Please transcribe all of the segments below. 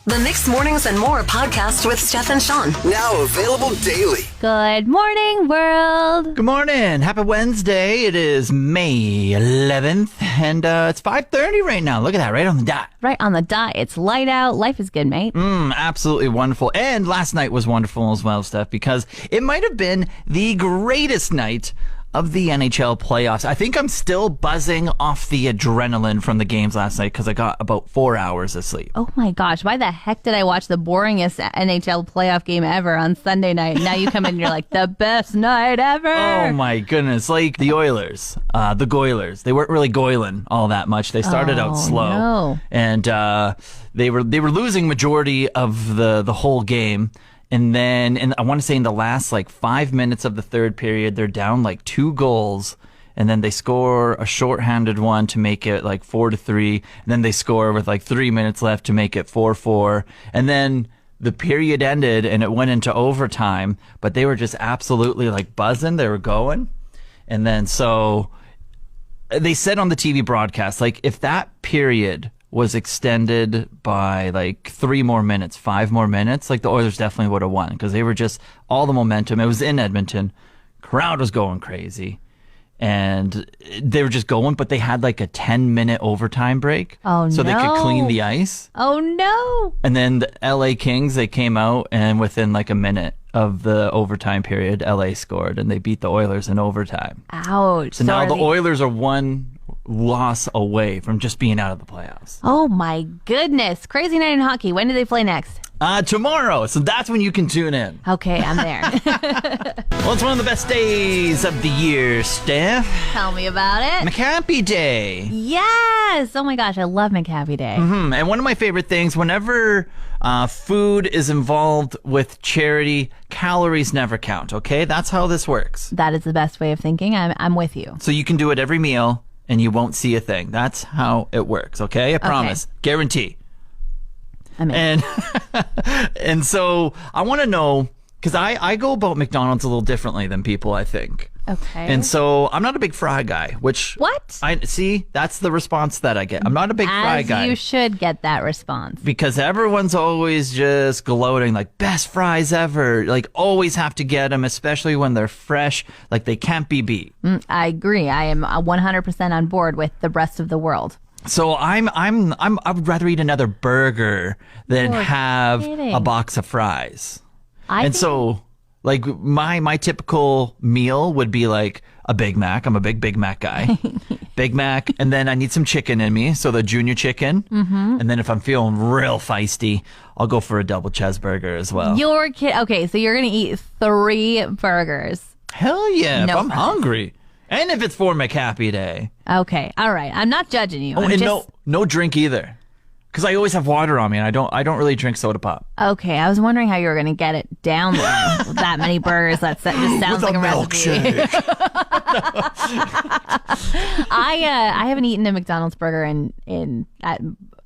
The Mixed Mornings and More podcast with Steph and Shawn. Now available daily. Good morning, world. Good morning. Happy Wednesday. It is May 11th, and it's 5:30 right now. Look at that, right on the dot. Right on the dot. It's light out. Life is good, mate. Absolutely wonderful. And last night was wonderful as well, Steph, because it might have been the greatest night of the NHL playoffs. I think I'm still buzzing off the adrenaline from the games last night because I got about 4 hours of sleep. Oh my gosh, why the heck did I watch the boringest NHL playoff game ever on Sunday night? Now you come in and you're like, the best night ever. Oh my goodness. Like the Oilers, the Goilers, they weren't really goiling all that much. They started out slow. No. And they were losing majority of the whole game. And then, I want to say in the last 5 minutes of the third period, they're down 2 goals. And then they score a shorthanded one to make it 4-3. And then they score with 3 minutes left to make it 4-4. And then the period ended and it went into overtime. But they were just absolutely buzzing. They were going. And then so they said on the TV broadcast, if that period was extended by 3 more minutes, 5 more minutes, the Oilers definitely would have won because they were just all the momentum. It was in Edmonton. Crowd was going crazy. And they were just going, but they had a 10-minute overtime break. Oh, so they could clean the ice. Oh, no. And then the LA Kings, they came out and within a minute of the overtime period, LA scored and they beat the Oilers in overtime. Ouch. So now the Oilers are one loss away from just being out of the playoffs. Oh my goodness. Crazy night in hockey. When do they play next? Tomorrow. So that's when you can tune in. Okay, I'm there. Well, it's one of the best days of the year, Steph. Tell me about it. McHappy Day. Yes. Oh my gosh, I love McHappy Day. And one of my favorite things, whenever food is involved with charity, calories never count, okay? That's how this works. That is the best way of thinking. I'm with you. So you can do it every meal and you won't see a thing. That's how it works, okay? I promise. Guarantee. And and so I want to know, because I go about McDonald's a little differently than people, I think. Okay. And so I'm not a big fry guy, which... What? I see, that's the response that I get. I'm not a big fry guy. As you should get that response. Because everyone's always just gloating, best fries ever. Always have to get them, especially when they're fresh. They can't be beat. I agree. I am 100% on board with the rest of the world. So I would rather eat another burger than have a box of fries. So my typical meal would be a Big Mac. I'm a Big Mac guy. Big Mac, and then I need some chicken in me, so the junior chicken. And then if I'm feeling real feisty, I'll go for a double cheeseburger as well. You're kidding. Okay, so you're going to eat 3 burgers. Hell yeah, No if I'm fun. hungry. And if it's for McHappy Day. Okay, all right. I'm not judging you. Oh, and no drink either. Because I always have water on me, and I don't really drink soda pop. Okay, I was wondering how you were going to get it down there with that many burgers. That just sounds like a milkshake. I haven't eaten a McDonald's burger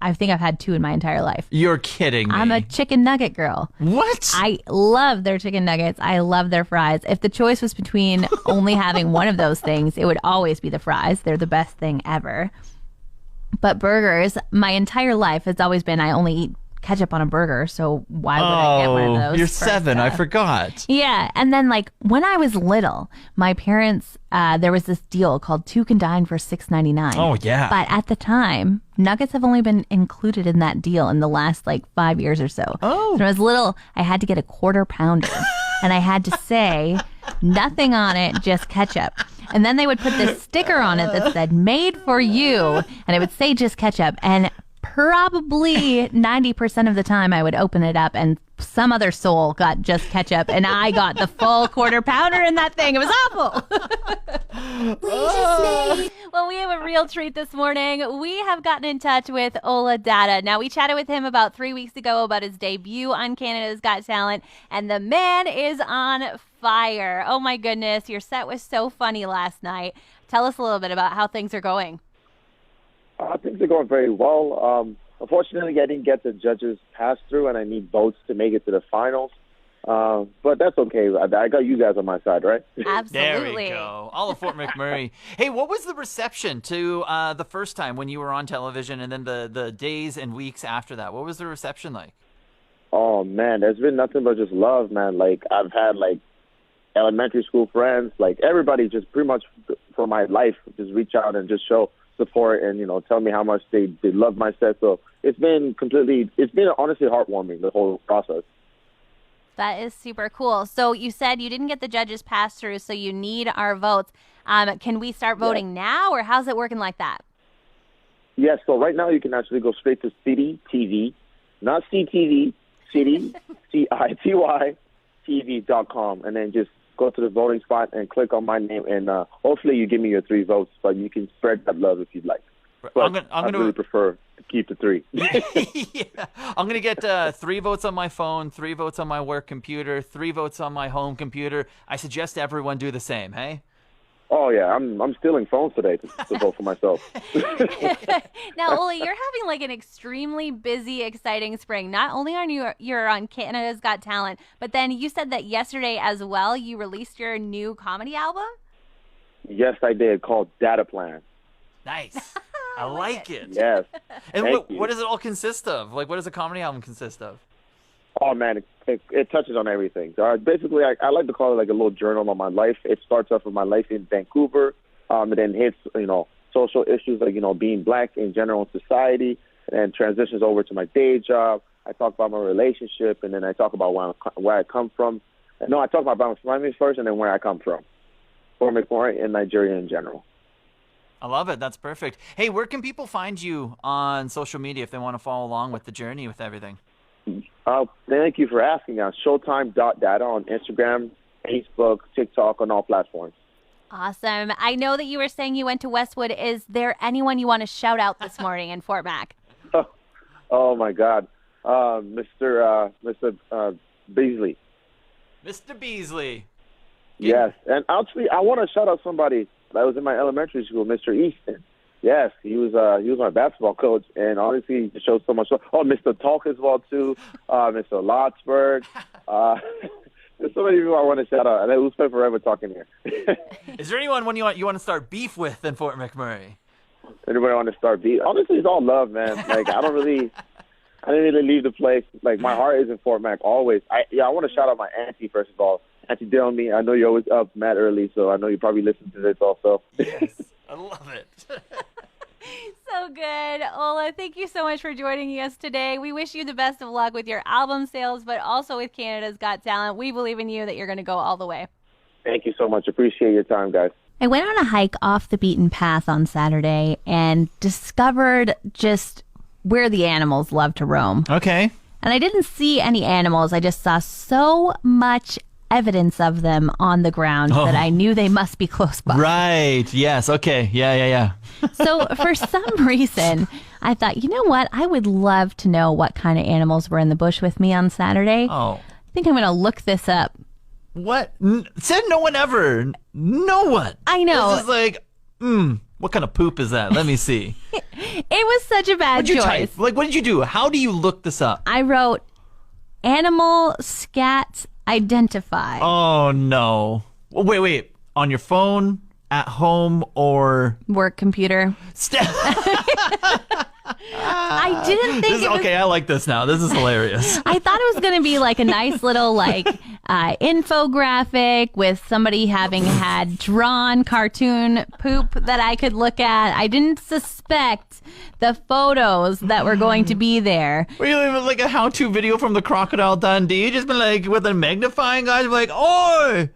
I think I've had 2 in my entire life. You're kidding me. I'm a chicken nugget girl. What? I love their chicken nuggets. I love their fries. If the choice was between only having one of those things, it would always be the fries. They're the best thing ever. But burgers, my entire life has always been I only eat ketchup on a burger, so why would I get one of those? You're 7. I forgot. Yeah, and then when I was little, my parents, there was this deal called 2 can dine for $6.99. Oh, yeah. But at the time, nuggets have only been included in that deal in the last 5 years or so. Oh. So when I was little, I had to get a quarter pounder, and I had to say nothing on it, just ketchup. And then they would put this sticker on it that said "Made for you," and it would say just ketchup. And probably 90% of the time I would open it up and some other soul got just ketchup and I got the full quarter pounder in that thing. It was awful. Well, we have a real treat this morning. We have gotten in touch with Ola Dada. Now, we chatted with him about 3 weeks ago about his debut on Canada's Got Talent, and the man is on fire. Oh my goodness, your set was so funny last night. Tell us a little bit about how things are going. Things are going very well. Unfortunately, I didn't get the judges pass through, and I need votes to make it to the finals. But that's okay. I got you guys on my side, right? Absolutely. There we go. All of Fort McMurray. Hey, what was the reception to the first time when you were on television, and then the days and weeks after that? What was the reception like? Oh man, there's been nothing but just love, man. Like I've had like elementary school friends, like everybody just pretty much for my life just reach out and just show support and, you know, tell me how much they love my set. So it's been honestly heartwarming, the whole process. That is super cool. So you said you didn't get the judges pass through, so you need our votes. Can we start voting now, or how's it working like that? Yes, so right now you can actually go straight to City TV, not CTV, City, CITY, TV.com, and then just go to the voting spot and click on my name, and hopefully you give me your 3 votes, but you can spread that love if you'd like. But I really prefer to keep the 3. Yeah. I'm going to get 3 votes on my phone, 3 votes on my work computer, 3 votes on my home computer. I suggest everyone do the same, hey? Oh, yeah, I'm stealing phones today to vote for myself. Now, Ola, you're having like an extremely busy, exciting spring. Not only are you're on Canada's Got Talent, but then you said that yesterday as well you released your new comedy album? Yes, I did, called Data Plan. Nice. I like it. Yes. And what does it all consist of? Like, what does a comedy album consist of? Oh, man, it touches on everything. Basically, I like to call it like a little journal of my life. It starts off with my life in Vancouver, and then hits, you know, social issues like, you know, being black in general in society, and transitions over to my day job. I talk about my relationship, and then I talk about where I come from. No, I talk about my family first, and then where I come from. Fort McMurray and Nigeria in general. I love it. That's perfect. Hey, where can people find you on social media if they want to follow along with the journey with everything? Thank you for asking. Showtime.data on Instagram, Facebook, TikTok, on all platforms. Awesome. I know that you were saying you went to Westwood. Is there anyone you want to shout out this morning in Fort Mac? Oh my God. Mr. Beasley. Mr. Beasley. Yes. And actually, I want to shout out somebody that was in my elementary school, Mr. Easton. Yes, he was my basketball coach, and honestly, he showed so much. Oh, Mr. Talk as well too, Mr. Lotsberg. There's so many people I want to shout out, and we'll spend forever talking here. Is there anyone when you want to start beef with in Fort McMurray? Anybody want to start beef? Honestly, it's all love, man. Like I didn't really leave the place. Like my heart is in Fort Mac always. I want to shout out my auntie first of all. Auntie Delmy, I know you're always up mad early, so I know you probably listen to this also. Yes, I love it. So good. Ola, thank you so much for joining us today. We wish you the best of luck with your album sales, but also with Canada's Got Talent. We believe in you that you're going to go all the way. Thank you so much. Appreciate your time, guys. I went on a hike off the beaten path on Saturday and discovered just where the animals love to roam. Okay. And I didn't see any animals. I just saw so much evidence of them on the ground that I knew they must be close by. Right. Yes. Okay. Yeah. So for some reason, I thought, you know what? I would love to know what kind of animals were in the bush with me on Saturday. Oh. I think I'm going to look this up. What? Said no one ever. No one. I know. This is like, what kind of poop is that? Let me see. It was such a bad What'd you choice. type? Like, what did you do? How do you look this up? I wrote animal scat identify. Oh, no. Wait. On your phone, at home, or... Work computer. Steph. I didn't think it was... Okay, I like this now. This is hilarious. I thought it was going to be like a nice little infographic with somebody having had drawn cartoon poop that I could look at. I didn't suspect the photos that were going to be there. Were you even like a how-to video from the Crocodile Dundee? Just been like with a magnifying glass, like, oh,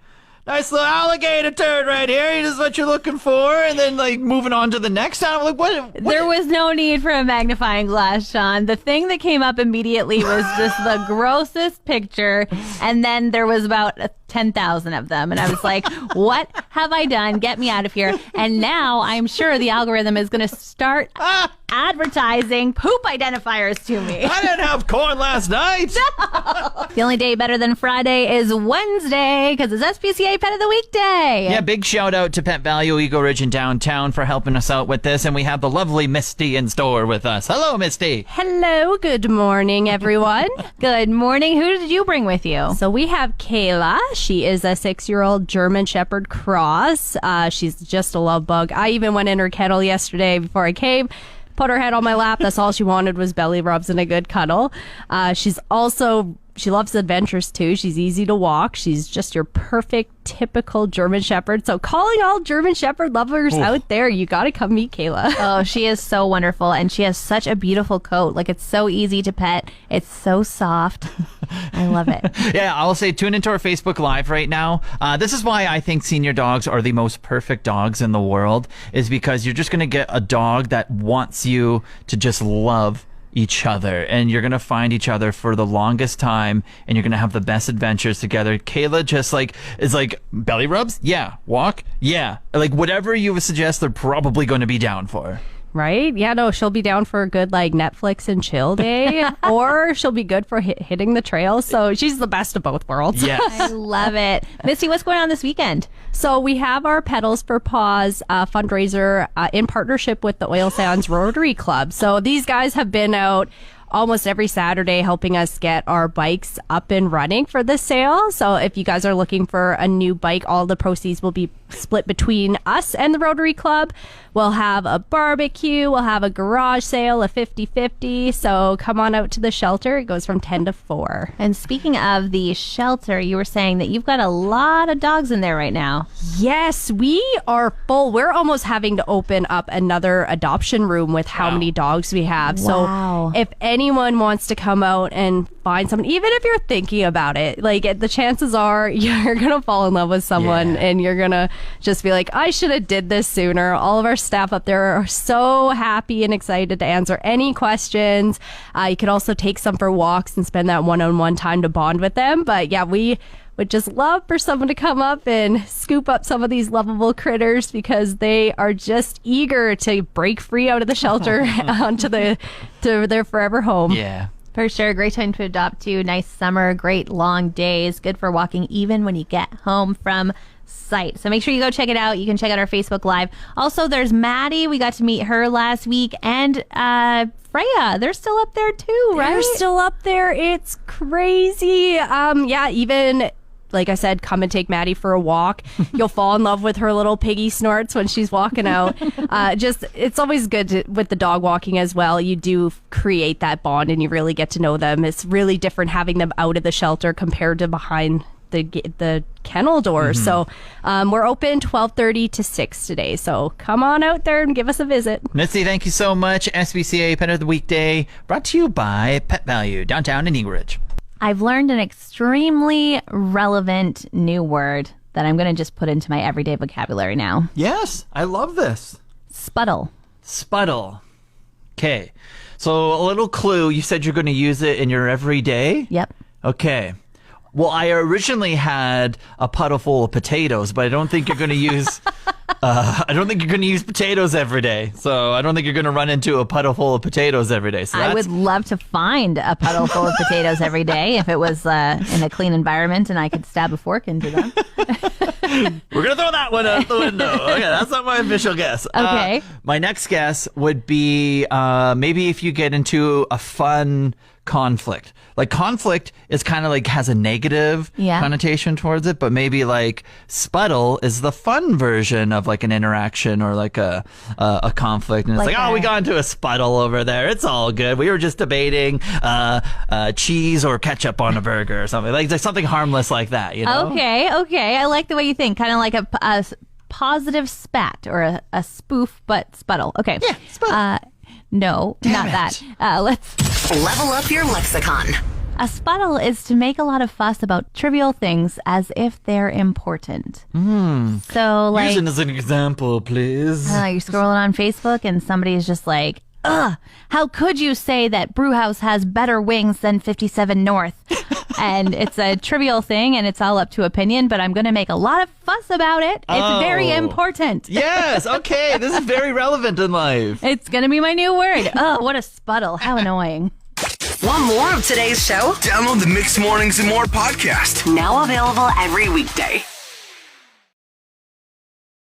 nice little alligator turd right here. This is what you're looking for. And then like moving on to the next time. Like, what? There was no need for a magnifying glass, Shawn. The thing that came up immediately was just the grossest picture. And then there was about 10,000 of them. And I was like, what have I done? Get me out of here. And now I'm sure the algorithm is going to start advertising poop identifiers to me. I didn't have corn last night. The only day better than Friday is Wednesday because it's SPCA Pet of the Week Day. Yeah, big shout out to Pet Value Eagle Ridge in downtown for helping us out with this. And we have the lovely Misty in store with us. Hello, Misty. Hello, good morning, everyone. Good morning. Who did you bring with you? So we have Kayla. She is a 6-year-old German Shepherd cross. She's just a love bug. I even went in her kennel yesterday before I came. Put her head on my lap. That's all she wanted was belly rubs and a good cuddle. She loves adventures too. She's easy to walk. She's just your perfect, typical German Shepherd. So calling all German Shepherd lovers out there, you got to come meet Kayla. Oh, she is so wonderful. And she has such a beautiful coat. Like, it's so easy to pet. It's so soft. I love it. Yeah, I'll say tune into our Facebook Live right now. This is why I think senior dogs are the most perfect dogs in the world, is because you're just going to get a dog that wants you to just love each other, and you're gonna find each other for the longest time, and you're gonna have the best adventures together. Kayla just is like belly rubs, yeah, walk, yeah, like whatever you would suggest, they're probably going to be down for. Right? Yeah, no, she'll be down for a good like Netflix and chill day, or she'll be good for hitting the trail. So she's the best of both worlds. Yes. I love it. Missy, what's going on this weekend? So we have our Pedals for Paws fundraiser in partnership with the Oil Sands Rotary Club. So these guys have been out almost every Saturday helping us get our bikes up and running for the sale. So if you guys are looking for a new bike, all the proceeds will be split between us and the Rotary Club. We'll have a barbecue. We'll have a garage sale, a 50-50. So come on out to the shelter. It goes from 10 to 4. And speaking of the shelter, you were saying that you've got a lot of dogs in there right now. Yes, we are full. We're almost having to open up another adoption room with how many dogs we have. Wow. So if anyone wants to come out and find someone, even if you're thinking about it, like the chances are you're going to fall in love with someone and you're going to just be like, I should have did this sooner. All of our staff up there are so happy and excited to answer any questions. You could also take some for walks and spend that one-on-one time to bond with them. But yeah, we would just love for someone to come up and scoop up some of these lovable critters because they are just eager to break free out of the shelter onto to their forever home. Yeah. For sure. Great time to adopt too. Nice summer, great long days, good for walking even when you get home from site. So make sure you go check it out. You can check out our Facebook Live. Also, there's Maddie. We got to meet her last week. And Freya, they're still up there too, right? They're still up there. It's crazy. Yeah, even like I said, come and take Maddie for a walk. You'll fall in love with her little piggy snorts when she's walking out. It's always good with the dog walking as well. You do create that bond and you really get to know them. It's really different having them out of the shelter compared to behind the kennel doors. So we're open 12:30 to 6 today. So come on out there and give us a visit. Missy, thank you so much. SBCA Pet of the Weekday brought to you by Pet Value, downtown in Eagle Ridge. I've learned an extremely relevant new word that I'm going to just put into my everyday vocabulary now. Yes, I love this. Sputtle. Sputtle. Okay. So a little clue. You said you're going to use it in your everyday? Yep. Okay. Well, I originally had a puddle full of potatoes, but I don't think you're going to use. I don't think you're going to use potatoes every day. So I don't think you're going to run into a puddle full of potatoes every day. So I would love to find a puddle full of potatoes every day if it was in a clean environment and I could stab a fork into them. We're going to throw that one out the window. Okay, that's not my official guess. Okay. My next guess would be maybe if you get into a fun conflict. Like conflict is kind of like has a negative connotation towards it, but maybe like sputtle is the fun version of like an interaction or like a conflict. And it's like oh, we got into a sputtle over there. It's all good. We were just debating cheese or ketchup on a burger or something. Like something harmless like that, you know? Okay. I like the way you think. Kind of like a positive spat or a spoof, but sputtle. Okay. Yeah, sputtle. No, not that. Let's level up your lexicon. A sputtle is to make a lot of fuss about trivial things as if they're important. So, like, using as an example, please. You're scrolling on Facebook and somebody is just like, ugh, how could you say that Brewhouse has better wings than 57 North? And it's a trivial thing, and it's all up to opinion, but I'm going to make a lot of fuss about it. It's very important. Yes, okay. This is very relevant in life. It's going to be my new word. Oh, what a spuddle. How annoying. Want more of today's show? Download the Mixed Mornings and More podcast. Now available every weekday.